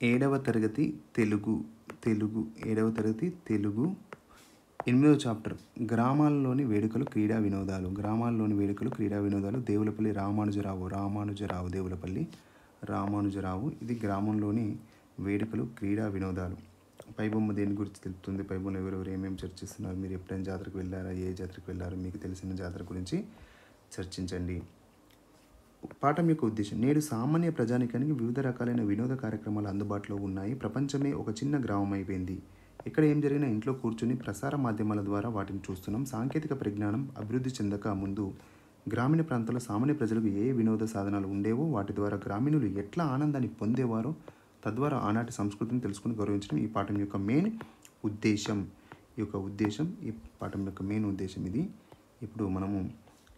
ఏడవ తరగతి తెలుగు తెలుగు ఏడవ తరగతి తెలుగు 8వ చాప్టర్ గ్రామాల్లోని వేడుకలు క్రీడా వినోదాలు. గ్రామాల్లోని వేడుకలు క్రీడా వినోదాలు. దేవులపల్లి రామానుజరావు దేవులపల్లి రామానుజరావు. ఇది గ్రామంలోని వేడుకలు క్రీడా వినోదాలు. పైబొమ్మ దేని గురించి తెలుపుతుంది? పైబొమ్మలో ఎవరెవరు ఏమేమి చర్చిస్తున్నారు? మీరు ఎప్పుడైనా జాతరకు వెళ్ళారా? ఏ జాతరకు వెళ్ళారు? మీకు తెలిసిన జాతర గురించి చర్చించండి. పాఠం యొక్క ఉద్దేశం: నేడు సామాన్య ప్రజానికానికి వివిధ రకాలైన వినోద కార్యక్రమాలు అందుబాటులో ఉన్నాయి. ప్రపంచమే ఒక చిన్న గ్రామం అయిపోయింది. ఇక్కడ ఏం జరిగినా ఇంట్లో కూర్చుని ప్రసార మాధ్యమాల ద్వారా వాటిని చూస్తున్నాం. సాంకేతిక పరిజ్ఞానం అభివృద్ధి చెందక ముందు గ్రామీణ ప్రాంతాల్లో సామాన్య ప్రజలకు ఏ వినోద సాధనాలు ఉండేవో, వాటి ద్వారా గ్రామీణులు ఎట్లా ఆనందాన్ని పొందేవారో, తద్వారా ఆనాటి సంస్కృతిని తెలుసుకుని గౌరవించడం ఈ పాఠం యొక్క మెయిన్ ఉద్దేశం. ఈ పాఠం యొక్క మెయిన్ ఉద్దేశం ఇది. ఇప్పుడు మనము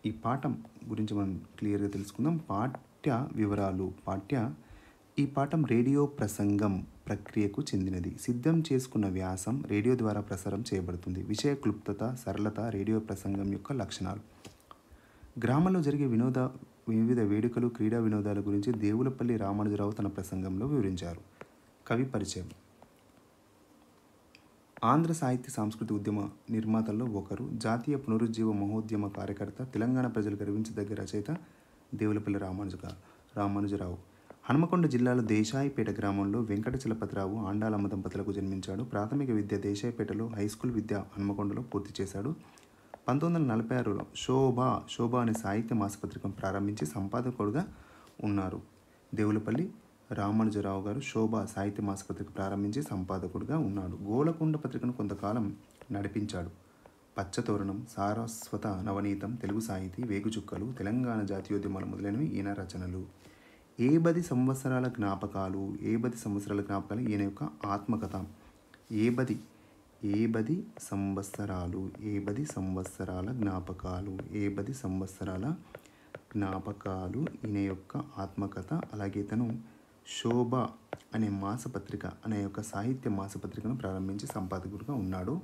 ఈ పాఠం గురించి మనం క్లియర్గా తెలుసుకుందాం. పాఠ్య వివరాలు. ఈ పాఠం రేడియో ప్రసంగం ప్రక్రియకు చెందినది. సిద్ధం చేసుకున్న వ్యాసం రేడియో ద్వారా ప్రసారం చేయబడుతుంది. విషయ క్లుప్తత, సరళత రేడియో ప్రసంగం యొక్క లక్షణాలు. గ్రామంలో జరిగే వివిధ వేడుకలు, క్రీడా వినోదాల గురించి దేవులపల్లి రామానుజరావు తన ప్రసంగంలో వివరించారు. కవి పరిచయం. ఆంధ్ర సాహిత్య సాంస్కృతిక ఉద్యమ నిర్మాతల్లో ఒకరు, జాతీయ పునరుజ్జీవ మహోద్యమ కార్యకర్త, తెలంగాణ ప్రజలు గర్వించదగ్గ రచయిత దేవులపల్లి రామానుజరావు. హనుమకొండ జిల్లాలో దేశాయిపేట గ్రామంలో వెంకట చలపతిరావు, ఆండాలమ్మ దంపతులకు జన్మించాడు. ప్రాథమిక విద్య దేశాయిపేటలో, హైస్కూల్ విద్య హనుమకొండలో పూర్తి చేశాడు. 1946లో శోభ అనే సాహిత్య మాసపత్రికను ప్రారంభించి సంపాదకుడుగా ఉన్నారు. దేవులపల్లి రామానుజరావు గారు శోభ సాహిత్య మాసపత్రిక ప్రారంభించి సంపాదకుడిగా ఉన్నాడు. గోలకొండ పత్రికను కొంతకాలం నడిపించాడు. పచ్చతోరణం, సారస్వత నవనీతం, తెలుగు సాహితీ, వేగుచుక్కలు, తెలంగాణ జాతీయోద్యమాలు మొదలైనవి ఈయన రచనలు. ఏ 10 సంవత్సరాల జ్ఞాపకాలు ఈయన యొక్క ఆత్మకథ. ఏ 10 సంవత్సరాల జ్ఞాపకాలు ఈయన యొక్క ఆత్మకథ. అలాగే తను శోభ అనే మాసపత్రిక అనే యొక్క సాహిత్య మాసపత్రికను ప్రారంభించి సంపాదకుడిగా ఉన్నాడు.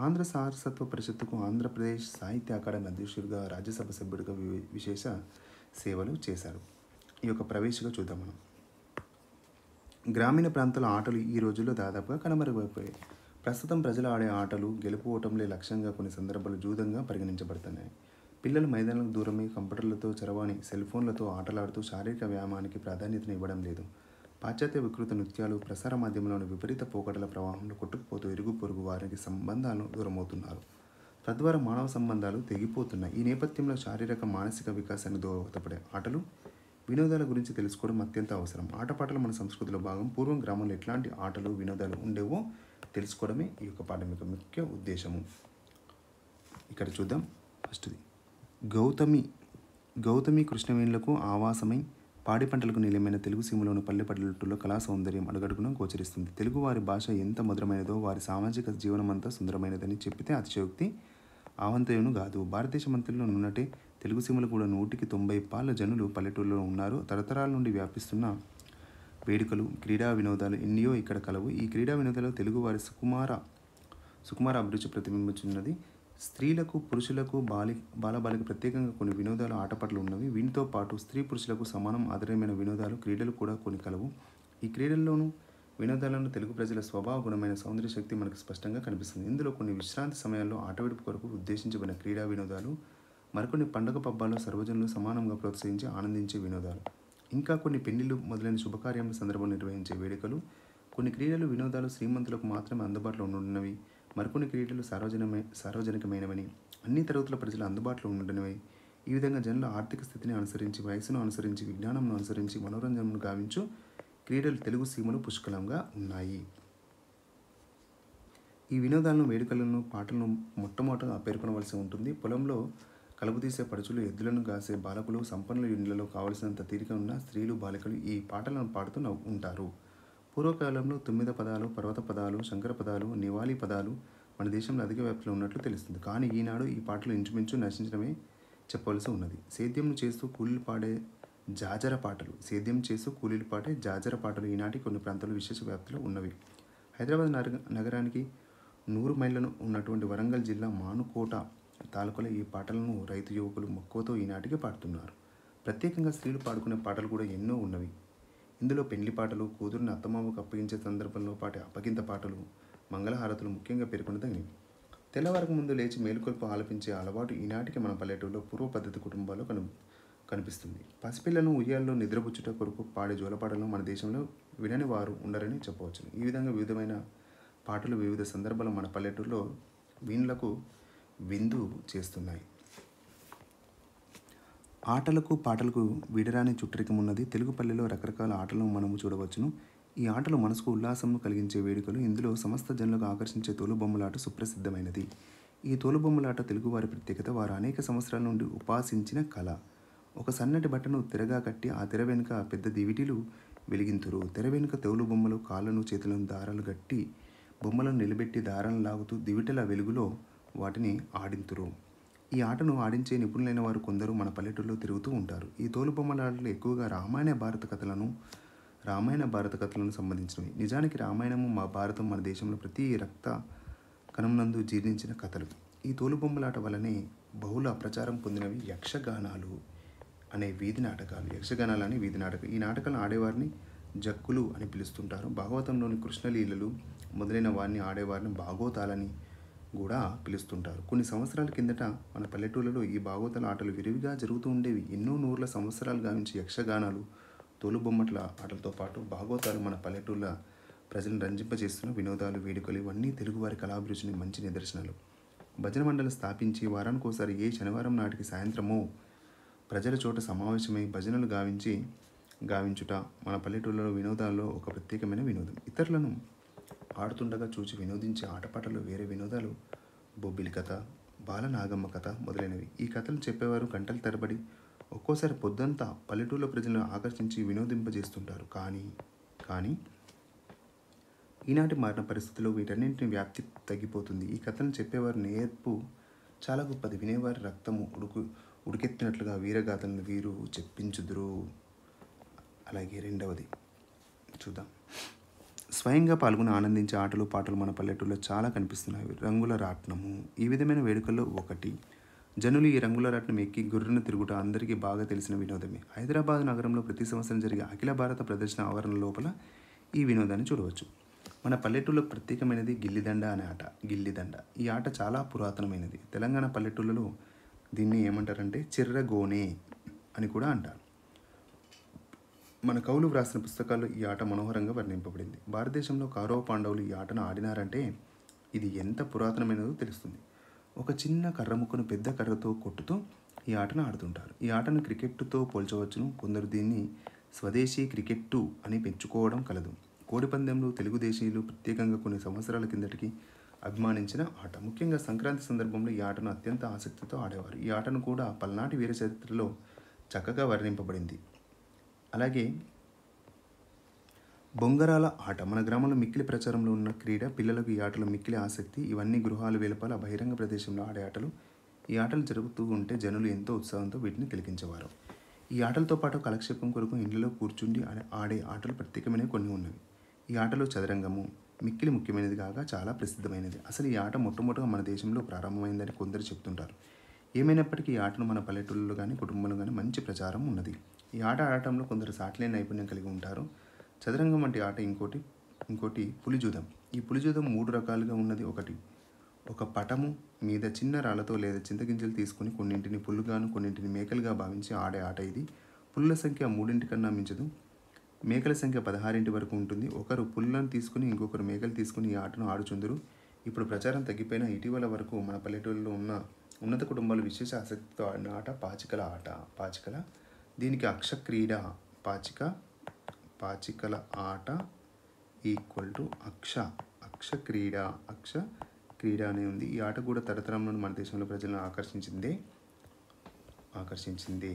ఆంధ్ర సారస్వత పరిషత్తుకు ఆంధ్రప్రదేశ్ సాహిత్య అకాడమీ అధ్యక్షుడిగా, రాజ్యసభ సభ్యుడిగా విశేష సేవలు చేశారు. ఈ యొక్క ప్రవేశిక చూద్దాం మనం. గ్రామీణ ప్రాంతాల ఆటలు ఈ రోజుల్లో దాదాపుగా కనుమరుగైపోయాయి. ప్రస్తుతం ప్రజలు ఆడే ఆటలు గెలుపు ఓటంలే లక్ష్యంగా కొన్ని సందర్భాలు జూదంగా పరిగణించబడుతున్నాయి. పిల్లలు మైదానాలకు దూరమై కంప్యూటర్లతో, చరవాణి సెల్ ఫోన్లతో ఆటలాడుతూ శారీరక వ్యాయామానికి ప్రాధాన్యతను ఇవ్వడం లేదు. పాశ్చాత్య వికృత నృత్యాలు, ప్రసార మాధ్యమంలోని విపరీత పోకడల ప్రవాహంలో కొట్టుకుపోతూ ఇరుగు పొరుగు వారికి సంబంధాలను దూరమవుతున్నారు. తద్వారా మానవ సంబంధాలు తెగిపోతున్నాయి. ఈ నేపథ్యంలో శారీరక, మానసిక వికాసానికి దోహదపడే ఆటలు, వినోదాల గురించి తెలుసుకోవడం అత్యంత అవసరం. ఆటపాటలు మన సంస్కృతిలో భాగం. పూర్వం గ్రామంలో ఎట్లాంటి ఆటలు, వినోదాలు ఉండేవో తెలుసుకోవడమే ఈ యొక్క పాఠం యొక్క ముఖ్య ఉద్దేశము. ఇక్కడ చూద్దాం. ఫస్ట్ది గౌతమి కృష్ణవేణులకు ఆవాసమై పాడి పంటలకు నిలయమైన తెలుగు సీమలోని పల్లె పల్లెటూళ్ళలో కళా సౌందర్యం అడుగడుగునా గోచరిస్తుంది. తెలుగు వారి భాష ఎంత మధురమైనదో వారి సామాజిక జీవనమంతా సుందరమైనదని చెప్పితే అతిశయోక్తి ఆవంతయును కాదు. భారతదేశమంతలో నున్నటే తెలుగు సీమలు కూడా 190 జనులు పల్లెటూళ్ళలో ఉన్నారు. తరతరాల నుండి వ్యాపిస్తున్న వేడుకలు, క్రీడా వినోదాలు ఎన్నో ఇక్కడ కలవు. ఈ క్రీడా వినోదాలు తెలుగు వారి సుకుమార అభిరుచి ప్రతిబింబించున్నది. స్త్రీలకు, పురుషులకు, బాలబాలిక ప్రత్యేకంగా కొన్ని వినోదాలు, ఆటపాటలు ఉన్నవి. వీటితో పాటు స్త్రీ పురుషులకు సమానం ఆదరణీయమైన వినోదాలు, క్రీడలు కూడా కొన్ని కలవు. ఈ క్రీడల్లోనూ వినోదాలను తెలుగు ప్రజల స్వభావ గుణమైన సౌందర్య శక్తి మనకు స్పష్టంగా కనిపిస్తుంది. ఇందులో కొన్ని విశ్రాంతి సమయాల్లో ఆటవిడుపు కొరకు ఉద్దేశించబడిన క్రీడా వినోదాలు, మరికొన్ని పండుగ పబ్బాల్లో సర్వజనులు సమానంగా ప్రోత్సహించి ఆనందించే వినోదాలు, ఇంకా కొన్ని పెళ్లిళ్ళు మొదలైన శుభకార్యాల సందర్భంలో నిర్వహించే వేడుకలు. కొన్ని క్రీడలు, వినోదాలు శ్రీమంతులకు మాత్రమే అందుబాటులో ఉన్నవి. మరికొన్ని క్రీడలు సార్వజనికమైనవని, అన్ని తరగతుల ప్రజలు అందుబాటులో ఉండనివి. ఈ విధంగా జనుల ఆర్థిక స్థితిని అనుసరించి, వయసును అనుసరించి, విజ్ఞానంను అనుసరించి మనోరంజనను గావించు క్రీడలు తెలుగు సీమలు పుష్కలంగా ఉన్నాయి. ఈ వినోదాలను, వేడుకలను, పాటలను మొట్టమొదటగా పేర్కొనవలసి ఉంటుంది. పొలంలో కలుపు తీసే పడుచులు, ఎద్దులను గాసే బాలకులు, సంపన్నుల ఇండ్లలో కావలసినంత తీరిక ఉన్న స్త్రీలు, బాలికలు ఈ పాటలను పాడుతూ ఉంటారు. పూర్వకాలంలో 9 పదాలు, పర్వత పదాలు, శంకర పదాలు, నివాళి పదాలు మన దేశంలో అధిక వ్యాప్తిలో ఉన్నట్లు తెలుస్తుంది. కానీ ఈనాడు ఈ పాటలు ఇంచుమించు నశించడమే చెప్పవలసి ఉన్నది. సేద్యం చేస్తూ కూలీలు పాడే జాజర పాటలు ఈనాటి కొన్ని ప్రాంతాల్లో విశేష వ్యాప్తిలో ఉన్నవి. హైదరాబాద్ నగరానికి 100 మైళ్ళను ఉన్నటువంటి వరంగల్ జిల్లా మానుకోట తాలూకాలో ఈ పాటలను రైతు యువకులు మక్కువతో ఈనాటికి పాడుతున్నారు. ప్రత్యేకంగా స్త్రీలు పాడుకునే పాటలు కూడా ఎన్నో ఉన్నవి. ఇందులో పెళ్లి పాటలు, కూతురుని అత్తమామకు అప్పగించే సందర్భంలో పాటే అప్పగింత పాటలు, మంగళహారతులు ముఖ్యంగా పేర్కొనదగినవి. తెల్లవారకు ముందు లేచి మేలుకొల్పు ఆలపించే అలవాటు ఈనాటికి మన పల్లెటూరులో పూర్వ పద్ధతి కుటుంబాల్లో కనిపిస్తుంది. పసిపిల్లలను ఉయ్యాల్లో నిద్రపుచ్చుట కొరకు పాడే జోలపాటలను మన దేశంలో వినని వారు ఉండరని చెప్పవచ్చు. ఈ విధంగా వివిధమైన పాటలు వివిధ సందర్భాల్లో మన పల్లెటూరులో వీణులకు విందు చేస్తున్నాయి. ఆటలకు పాటలకు వీడరాని చుట్టరికం ఉన్నది. తెలుగు పల్లెలో రకరకాల ఆటలను మనము చూడవచ్చును. ఈ ఆటలు మనసుకు ఉల్లాసము కలిగించే వేడుకలు. ఇందులో సమస్త జనులకు ఆకర్షించే తోలుబొమ్మలాట సుప్రసిద్ధమైనది. ఈ తోలుబొమ్మలాట తెలుగువారి ప్రత్యేకత. వారు అనేక సంవత్సరాల నుండి ఉపాసించిన కళ. ఒక సన్నటి బట్టను తెరగా కట్టి ఆ తెర వెనుక పెద్ద దివిటీలు వెలిగింతురు. తెర వెనుక తోలుబొమ్మలు కాళ్ళను చేతులను దారాలు గట్టి బొమ్మలను నిలబెట్టి దారాలను లాగుతూ దివిటల వెలుగులో వాటిని ఆడింతురు. ఈ ఆటను ఆడించే నిపుణులైన వారు కొందరు మన పల్లెటూరులో తిరుగుతూ ఉంటారు. ఈ తోలుబొమ్మలాటలు ఎక్కువగా రామాయణ భారత కథలను సంబంధించినవి. నిజానికి రామాయణము భారతం మన దేశంలో ప్రతి రక్త కణంనందు జీర్ణించిన కథలు. ఈ తోలుబొమ్మలాట వలనే బహుళ ప్రచారం పొందినవి యక్షగానాలు అనే వీధి నాటకాలు. ఈ నాటకాలను ఆడేవారిని జక్కులు అని పిలుస్తుంటారు. భాగవతంలోని కృష్ణలీలలు మొదలైన వారిని ఆడేవారిని భాగవతాలని కూడా పిలుస్తుంటారు. కొన్ని సంవత్సరాల కిందట మన పల్లెటూళ్ళలో ఈ భాగవతాల ఆటలు విరివిగా జరుగుతూ ఉండేవి. ఎన్నో నూర్ల సంవత్సరాలు గావించి యక్షగానాలు, తోలుబొమ్మట్ల ఆటలతో పాటు భాగవతాలు మన పల్లెటూళ్ళ ప్రజలను రంజింపజేస్తున్న వినోదాలు, వేడుకలు ఇవన్నీ తెలుగువారి కళాభిరుచిని మంచి నిదర్శనాలు. భజన మండలి స్థాపించి వారానికోసారి ఏ శనివారం నాటికి సాయంత్రమో ప్రజల చోట సమావేశమై భజనలు గావించుట మన పల్లెటూళ్ళలో వినోదాల్లో ఒక ప్రత్యేకమైన వినోదం. ఇతరులను ఆడుతుండగా చూచి వినోదించే ఆటపాటలు వేరే వినోదాలు బొబ్బిలి కథ, బాలనాగమ్మ కథ మొదలైనవి. ఈ కథలు చెప్పేవారు గంటల తరబడి, ఒక్కోసారి పొద్దంతా పల్లెటూళ్ళ ప్రజలను ఆకర్షించి వినోదింపజేస్తుంటారు. కానీ ఈనాటి మారిన పరిస్థితుల్లో వీటన్నింటిని వ్యాప్తి తగ్గిపోతుంది. ఈ కథలను చెప్పేవారు నేర్పు చాలా గొప్పది. వినేవారి రక్తము ఉడికెత్తినట్లుగా వీరగాథలను వీరు చెప్పించుదురు. అలాగే రెండవది చూద్దాం. స్వయంగా పాల్గొని ఆనందించే ఆటలు పాటలు మన పల్లెటూళ్ళలో చాలా కనిపిస్తున్నాయి. రంగుల రాట్నము ఈ విధమైన వేడుకల్లో ఒకటి. జనులు ఈ రంగుల రాట్నం ఎక్కి గుర్రున తిరుగుట అందరికీ బాగా తెలిసిన వినోదమే. హైదరాబాద్ నగరంలో ప్రతి సంవత్సరం జరిగే అఖిల భారత ప్రదర్శన ఆవరణ లోపల ఈ వినోదాన్ని చూడవచ్చు. మన పల్లెటూళ్ళకు ప్రత్యేకమైనది గిల్లిదండ అనే ఆట. గిల్లిదండ ఈ ఆట చాలా పురాతనమైనది. తెలంగాణ పల్లెటూళ్ళలో దీన్ని ఏమంటారంటే చిర్రగోనే అని కూడా అంటారు. మన కవులు వ్రాసిన పుస్తకాల్లో ఈ ఆట మనోహరంగా వర్ణింపబడింది. భారతదేశంలో కౌరవ పాండవులు ఈ ఆటను ఆడినారంటే ఇది ఎంత పురాతనమైనదో తెలుస్తుంది. ఒక చిన్న కర్ర ముక్కను పెద్ద కర్రతో కొట్టుతూ ఈ ఆటను ఆడుతుంటారు. ఈ ఆటను క్రికెట్తో పోల్చవచ్చును. కొందరు దీన్ని స్వదేశీ క్రికెట్టు అని పెంచుకోవడం కలదు. కోడిపందెంలో తెలుగు దేశీయులు ప్రత్యేకంగా కొన్ని సంవత్సరాల కిందటికి అభిమానించిన ఆట. ముఖ్యంగా సంక్రాంతి సందర్భంలో ఈ ఆటను అత్యంత ఆసక్తితో ఆడేవారు. ఈ ఆటను కూడా పల్నాటి వీర చరిత్రలో చక్కగా వర్ణింపబడింది. అలాగే బొంగరాల ఆట మన గ్రామంలో మిక్కిలి ప్రచారంలో ఉన్న క్రీడ. పిల్లలకు ఈ ఆటలో మిక్కిలి ఆసక్తి. ఇవన్నీ గృహాలు వెలుపల బహిరంగ ప్రదేశంలో ఆడే ఆటలు. ఈ ఆటలు జరుగుతూ ఉంటే జనులు ఎంతో ఉత్సాహంతో వీటిని తిలకించేవారు. ఈ ఆటలతో పాటు కాలక్షేపం కొరకు ఇండ్లలో కూర్చుండి ఆడే ఆటలు ప్రత్యేకమైనవి కొన్ని ఉన్నవి. ఈ ఆటలో చదరంగము మిక్కిలి ముఖ్యమైనది కాగా చాలా ప్రసిద్ధమైనది. అసలు ఈ ఆట మొట్టమొదటిగా మన దేశంలో ప్రారంభమైందని కొందరు చెప్తుంటారు. ఏమైనప్పటికీ ఈ ఆటను మన పల్లెటూళ్ళలో కానీ కుటుంబంలో కానీ మంచి ప్రచారం ఉన్నది. ఈ ఆట ఆడటంలో కొందరు సాటిలేని నైపుణ్యం కలిగి ఉంటారు. చదరంగం వంటి ఆట ఇంకోటి పులిజూదం. ఈ పులిజూదం 3 రకాలుగా ఉన్నది. ఒక పటము మీద చిన్న రాళ్లతో లేదా చింతగింజలు తీసుకుని కొన్నింటిని పుల్లుగాను కొన్నింటిని మేకలుగా భావించి ఆడే ఆట ఇది. పుల్ల సంఖ్య 3 కన్నా మించదు. మేకల సంఖ్య 16 వరకు ఉంటుంది. ఒకరు పుల్లను తీసుకుని ఇంకొకరు మేకలు తీసుకుని ఈ ఆటను ఆడుచుందరు. ఇప్పుడు ప్రచారం తగ్గిపోయిన ఇటీవల వరకు మన పల్లెటూళ్ళలో ఉన్న ఉన్నత కుటుంబాలు విశేష ఆసక్తితో ఆడిన ఆట పాచికల. దీనికి అక్షక్రీడ పాచికల ఆట ఈక్వల్ టు అక్షక్రీడ అనే ఉంది. ఈ ఆట కూడా తరతరంలో మన దేశంలో ప్రజలను ఆకర్షించింది.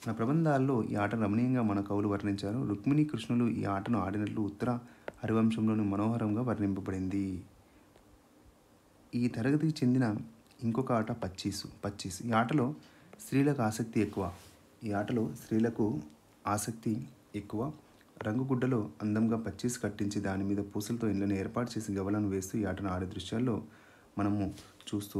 మన ప్రబంధాల్లో ఈ ఆట రమణీయంగా మన కవులు వర్ణించారు. రుక్మిణి కృష్ణులు ఈ ఆటను ఆడినట్లు ఉత్తర హరివంశంలోని మనోహరంగా వర్ణింపబడింది. ఈ తరగతికి చెందిన ఇంకొక ఆట పచ్చీసు. ఈ ఆటలో స్త్రీలకు ఆసక్తి ఎక్కువ. రంగుగుడ్డలో అందంగా పచ్చీసు కట్టించి దాని మీద పూసలతో ఇళ్లను ఏర్పాటు చేసి గవలను వేస్తూ ఈ ఆటను ఆడే దృశ్యాల్లో మనము చూస్తూ